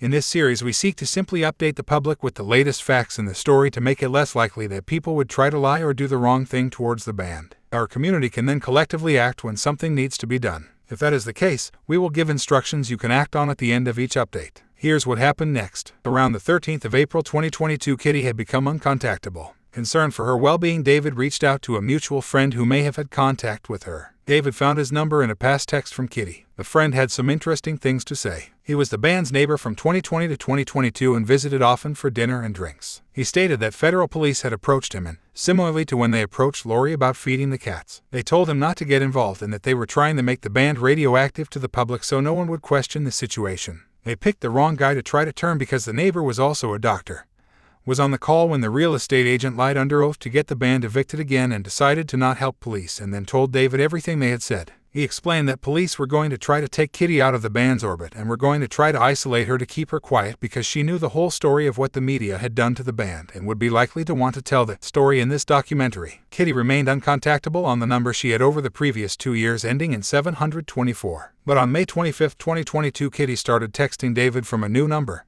In this series, we seek to simply update the public with the latest facts in the story to make it less likely that people would try to lie or do the wrong thing towards the band. Our community can then collectively act when something needs to be done. If that is the case, we will give instructions you can act on at the end of each update. Here's what happened next. Around the 13th of April 2022, Kittie had become uncontactable. Concerned for her well-being, David reached out to a mutual friend who may have had contact with her. David found his number in a past text from Kittie. The friend had some interesting things to say. He was the band's neighbor from 2020 to 2022 and visited often for dinner and drinks. He stated that federal police had approached him and, similarly to when they approached Lori about feeding the cats, they told him not to get involved and that they were trying to make the band radioactive to the public so no one would question the situation. They picked the wrong guy to try to turn because the neighbor was also a doctor. Was on the call when the real estate agent lied under oath to get the band evicted again and decided to not help police and then told David everything they had said. He explained that police were going to try to take Kittie out of the band's orbit and were going to try to isolate her to keep her quiet because she knew the whole story of what the media had done to the band and would be likely to want to tell the story in this documentary. Kittie remained uncontactable on the number she had over the previous 2 years, ending in 724. But on May 25, 2022, Kittie started texting David from a new number,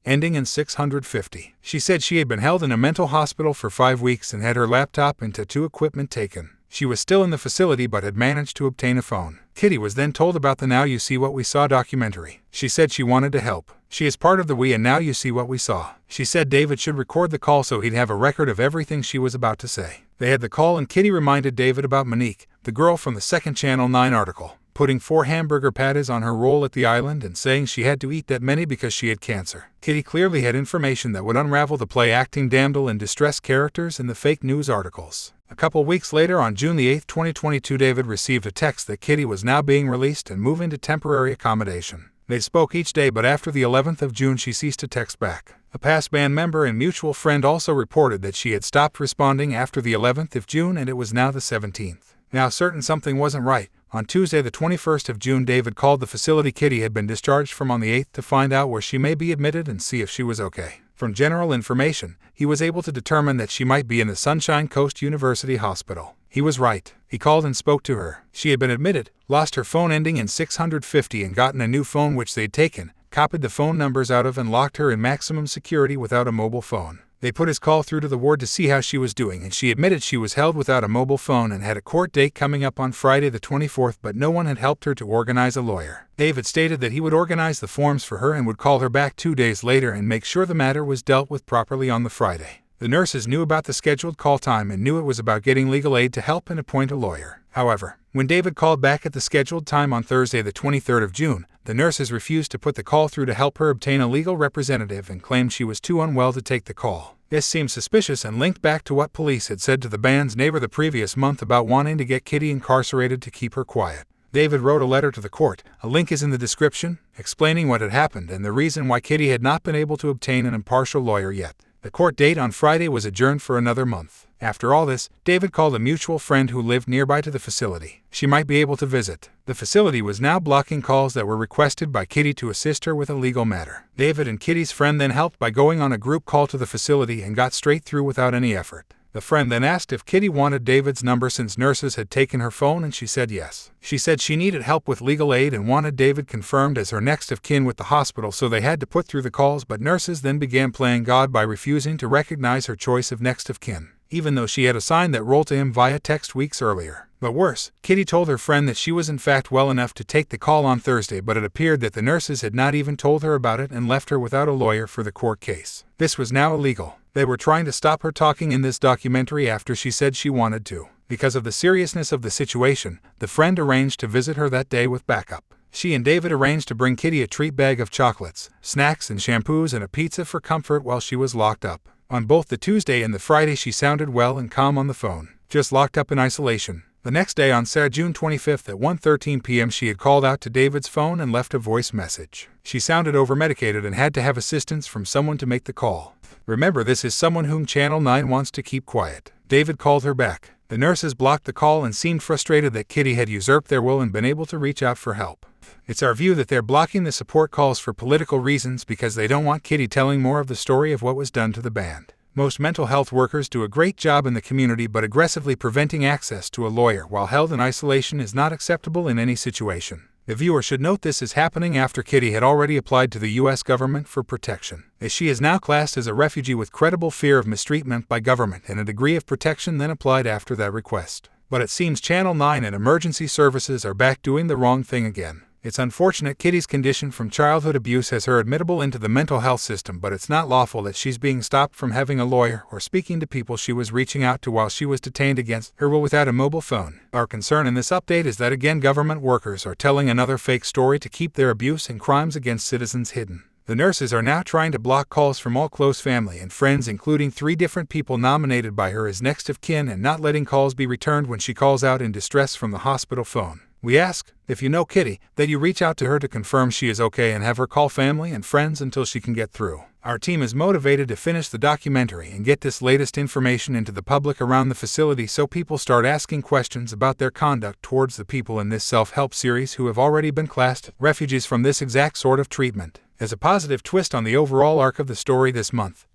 ending in 650. She said she had been held in a mental hospital for 5 weeks and had her laptop and tattoo equipment taken. She was still in the facility but had managed to obtain a phone. Kittie was then told about the Now You See What We Saw documentary. She said she wanted to help. She is part of the We and Now You See What We Saw. She said David should record the call so he'd have a record of everything she was about to say. They had the call and Kittie reminded David about Monique, the girl from the second Channel 9 article, putting 4 hamburger patties on her roll at the island and saying she had to eat that many because she had cancer. Kittie clearly had information that would unravel the play-acting damsel in distress characters in the fake news articles. A couple weeks later, on June 8, 2022, David received a text that Kittie was now being released and moving to temporary accommodation. They spoke each day, but after the 11th of June she ceased to text back. A past band member and mutual friend also reported that she had stopped responding after the 11th of June and it was now the 17th. Now certain something wasn't right. On Tuesday the 21st of June, David called the facility Kittie had been discharged from on the 8th to find out where she may be admitted and see if she was okay. From general information, he was able to determine that she might be in the Sunshine Coast University Hospital. He was right. He called and spoke to her. She had been admitted, lost her phone ending in 650 and gotten a new phone which they'd taken, copied the phone numbers out of and locked her in maximum security without a mobile phone. They put his call through to the ward to see how she was doing, and she admitted she was held without a mobile phone and had a court date coming up on Friday the 24th, but no one had helped her to organize a lawyer. David stated that he would organize the forms for her and would call her back 2 days later and make sure the matter was dealt with properly on the Friday. The nurses knew about the scheduled call time and knew it was about getting legal aid to help and appoint a lawyer. However, when David called back at the scheduled time on Thursday the 23rd of June, the nurses refused to put the call through to help her obtain a legal representative and claimed she was too unwell to take the call. This seemed suspicious and linked back to what police had said to the band's neighbor the previous month about wanting to get Kittie incarcerated to keep her quiet. David wrote a letter to the court, a link is in the description, explaining what had happened and the reason why Kittie had not been able to obtain an impartial lawyer yet. The court date on Friday was adjourned for another month. After all this, David called a mutual friend who lived nearby to the facility. She might be able to visit. The facility was now blocking calls that were requested by Kittie to assist her with a legal matter. David and Kittie's friend then helped by going on a group call to the facility and got straight through without any effort. The friend then asked if Kittie wanted David's number since nurses had taken her phone and she said yes. She said she needed help with legal aid and wanted David confirmed as her next of kin with the hospital, so they had to put through the calls, but nurses then began playing God by refusing to recognize her choice of next of kin, even though she had a sign that rolled to him via text weeks earlier. But worse, Kittie told her friend that she was in fact well enough to take the call on Thursday, but it appeared that the nurses had not even told her about it and left her without a lawyer for the court case. This was now illegal. They were trying to stop her talking in this documentary after she said she wanted to. Because of the seriousness of the situation, the friend arranged to visit her that day with backup. She and David arranged to bring Kittie a treat bag of chocolates, snacks and shampoos and a pizza for comfort while she was locked up. On both the Tuesday and the Friday she sounded well and calm on the phone, just locked up in isolation. The next day, on Saturday, June 25th at 1:13 p.m., she had called out to David's phone and left a voice message. She sounded overmedicated and had to have assistance from someone to make the call. Remember, this is someone whom Channel 9 wants to keep quiet. David called her back. The nurses blocked the call and seemed frustrated that Kittie had usurped their will and been able to reach out for help. It's our view that they're blocking the support calls for political reasons because they don't want Kittie telling more of the story of what was done to the band. Most mental health workers do a great job in the community, but aggressively preventing access to a lawyer while held in isolation is not acceptable in any situation. The viewer should note this is happening after Kittie had already applied to the U.S. government for protection, as she is now classed as a refugee with credible fear of mistreatment by government and a degree of protection then applied after that request. But it seems Channel 9 and emergency services are back doing the wrong thing again. It's unfortunate Kittie's condition from childhood abuse has her admittable into the mental health system, but it's not lawful that she's being stopped from having a lawyer or speaking to people she was reaching out to while she was detained against her will without a mobile phone. Our concern in this update is that again government workers are telling another fake story to keep their abuse and crimes against citizens hidden. The nurses are now trying to block calls from all close family and friends, including 3 different people nominated by her as next of kin, and not letting calls be returned when she calls out in distress from the hospital phone. We ask, if you know Kittie, that you reach out to her to confirm she is okay and have her call family and friends until she can get through. Our team is motivated to finish the documentary and get this latest information into the public around the facility so people start asking questions about their conduct towards the people in this self-help series who have already been classed refugees from this exact sort of treatment. As a positive twist on the overall arc of the story this month,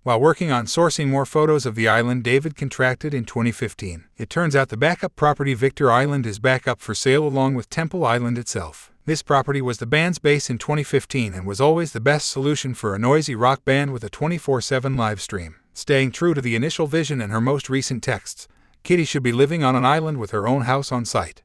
while working on sourcing more photos of the island David contracted in 2015, it turns out the backup property Victor Island is back up for sale along with Temple Island itself. This property was the band's base in 2015 and was always the best solution for a noisy rock band with a 24/7 live stream. Staying true to the initial vision and her most recent texts, Kittie should be living on an island with her own house on site,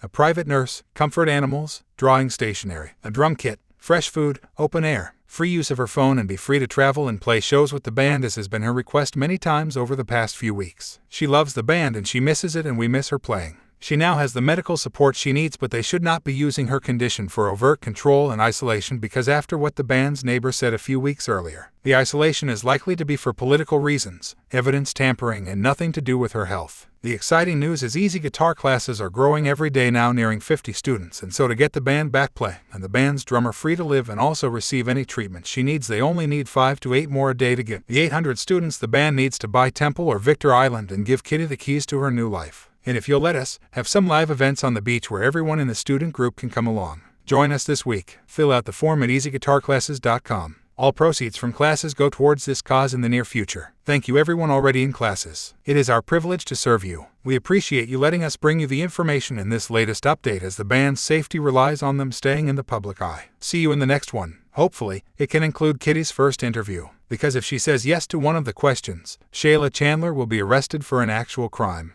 a private nurse, comfort animals, drawing stationery, a drum kit, fresh food, open air, free use of her phone, and be free to travel and play shows with the band, as has been her request many times over the past few weeks. She loves the band and she misses it, and we miss her playing. She now has the medical support she needs, but they should not be using her condition for overt control and isolation, because after what the band's neighbor said a few weeks earlier, the isolation is likely to be for political reasons, evidence tampering, and nothing to do with her health. The exciting news is easy guitar classes are growing every day, now nearing 50 students, and so to get the band back playing and the band's drummer free to live and also receive any treatment she needs, they only need 5 to 8 more a day to get the 800 students the band needs to buy Temple or Victor Island and give Kittie the keys to her new life. And if you'll let us, have some live events on the beach where everyone in the student group can come along. Join us this week. Fill out the form at easyguitarclasses.com. All proceeds from classes go towards this cause in the near future. Thank you everyone already in classes. It is our privilege to serve you. We appreciate you letting us bring you the information in this latest update, as the band's safety relies on them staying in the public eye. See you in the next one. Hopefully, it can include Kittie's first interview, because if she says yes to one of the questions, Shayla Chandler will be arrested for an actual crime.